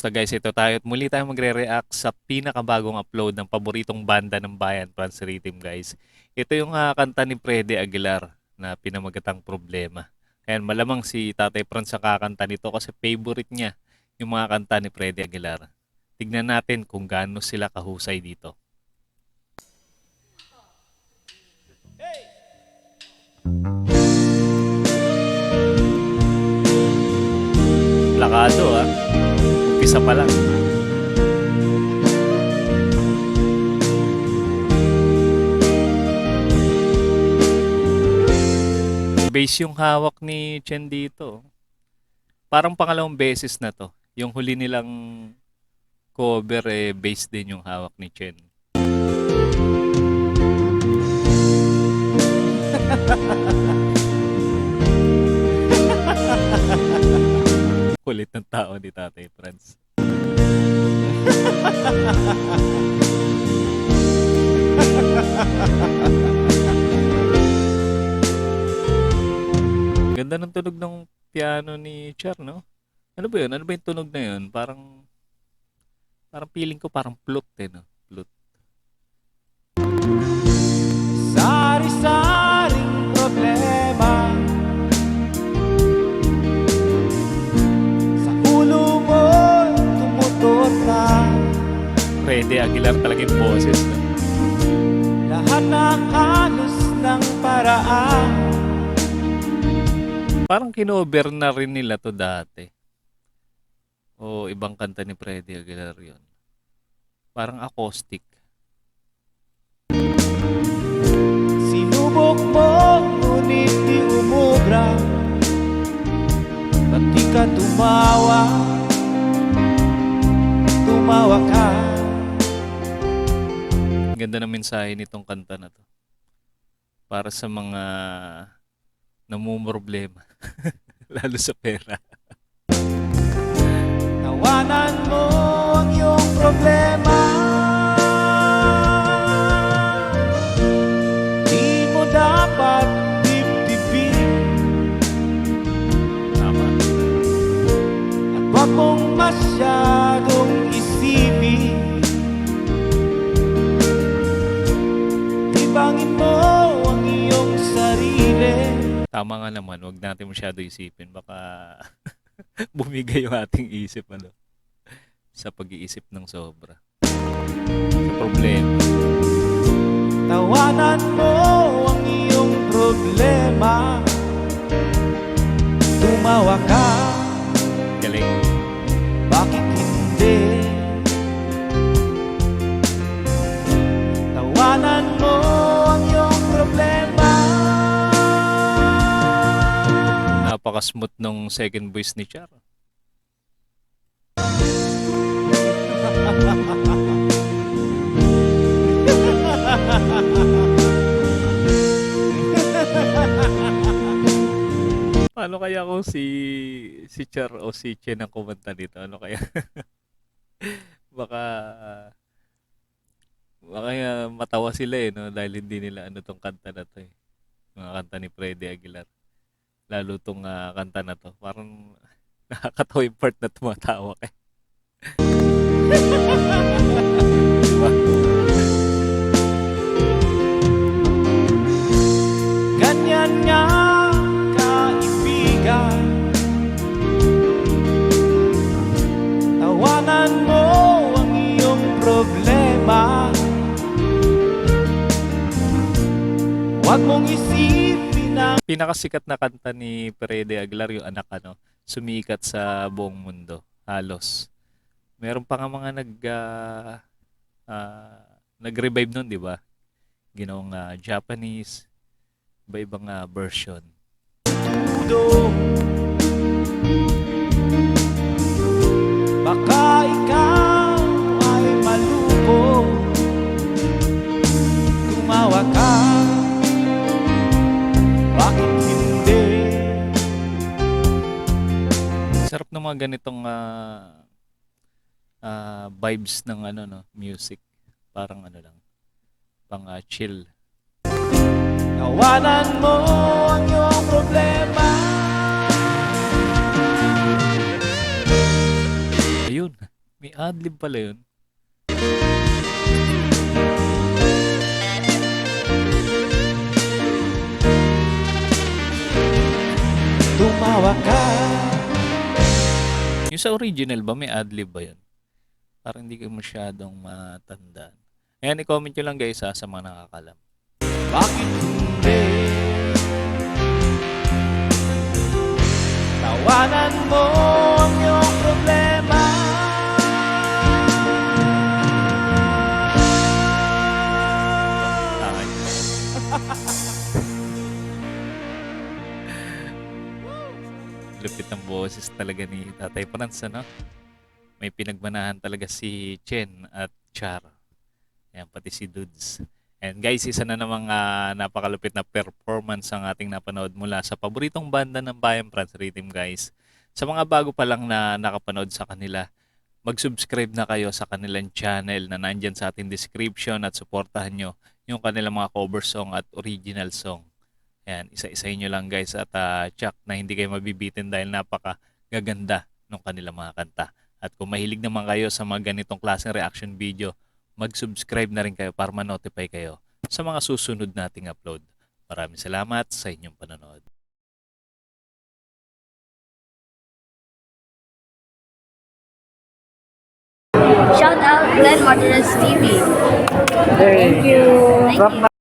Kamusta guys? Ito tayo at muli tayo magre-react sa pinakabagong upload ng paboritong banda ng bayan, Franz Rhythm guys. Ito yung kanta ni Freddy Aguilar na pinamagatang problema. Kaya malamang si Tatay Franz ang kakanta nito kasi favorite niya yung mga kanta ni Freddy Aguilar. Tignan natin kung gaano sila kahusay dito. Lakado umpisa pa lang. Bass yung hawak ni Chen dito. Parang pangalawang beses na to. Yung huli nilang cover bass din yung hawak ni Chen. Kulit ng tao ni Tatay Franz. Ganda ng tunog ng piano ni Char, no? Ano ba yun? Ano ba yung tunog na yun? Parang feeling ko parang flute no? Flute. Sari-saring problema sa ulo mo tumutot na Freddy Aguilar talaga yung boses, no? lahat ng halos ng paraan. Parang kinover na rin nila to dati. O ibang kanta ni Freddy Aguilar yun. Parang acoustic. Sinubok mo ngunit di umubra, ba't di ka tumawa? Tumawa ka. Ang ganda ng mensahe nitong kanta na to. Para sa mga namumroblema. Lalo sa pera. Tawanan mo ang iyong problema. Di mo dapat dibdibin Tama. at huwag mong masyadong isipin. Ibangin mo ang iyong sarili. Tama nga naman, wag natin masyado isipin. Baka bumigay yung ating isip sa pag-iisip ng sobra. Sa problema. Tawanan mo ang iyong problema. Tumawa ka, Galing. bakit hindi? Tawanan mo ang iyong problema. Napaka-smooth nung second voice ni Char. Paano kaya kung si Char o si Chen ang kumanta dito? Ano kaya? baka baka matawa sila no dahil hindi nila ano tong kanta na to mga kanta ni Freddy Aguilar. Lalo tong kanta na to. Parang nakakatawa yung part na tumatawa ka. Diba? Ganyan nga, kaibigan. Tawanan mo ang iyong problema. Huwag mong isipin ang Pinakasikat na kanta ni Freddy Aguilar yung anak sumikat sa buong mundo halos. Meron pa nga mga nag-revive nun, di ba? Ginawang Japanese, iba-ibang version. mundo. Baka ikaw ay maluko. Tumawa ka, bakit hindi? Sarap ng mga ganitong vibes ng music. Parang lang, pang chill. Tawanan mo ang iyong problema. Ayun, adlib pala yun. Tumawa ka. Yung sa original ba, may adlib ba yun? Parang hindi ko masyadong matandaan. Ayan, i-comment nyo lang guys sa mga nakakalam. Bakit hindi? Tawanan mo ang iyong problema. Ay. Lupit ng boses talaga ni Tatay Franz, ano? May pinagmanahan talaga si Chen at Char. Ayan, pati si Dudes. And guys, isa na namang napakalupit na performance ang ating napanood mula sa paboritong banda ng Bayan Franz Rhythm, guys. Sa mga bago pa lang na nakapanood sa kanila, mag-subscribe na kayo sa kanilang channel na nandyan sa ating description at suportahan nyo yung kanilang mga cover song at original song. Ayan, isa-isahin nyo lang guys at check na hindi kayo mabibitin dahil napaka-gaganda ng kanilang mga kanta. At kung mahilig naman kayo sa mga ganitong klaseng reaction video, mag-subscribe na rin kayo para ma-notify kayo sa mga susunod nating upload. Maraming salamat sa inyong panonood. Shout out Glenn Martinez TV. Thank you. Thank you.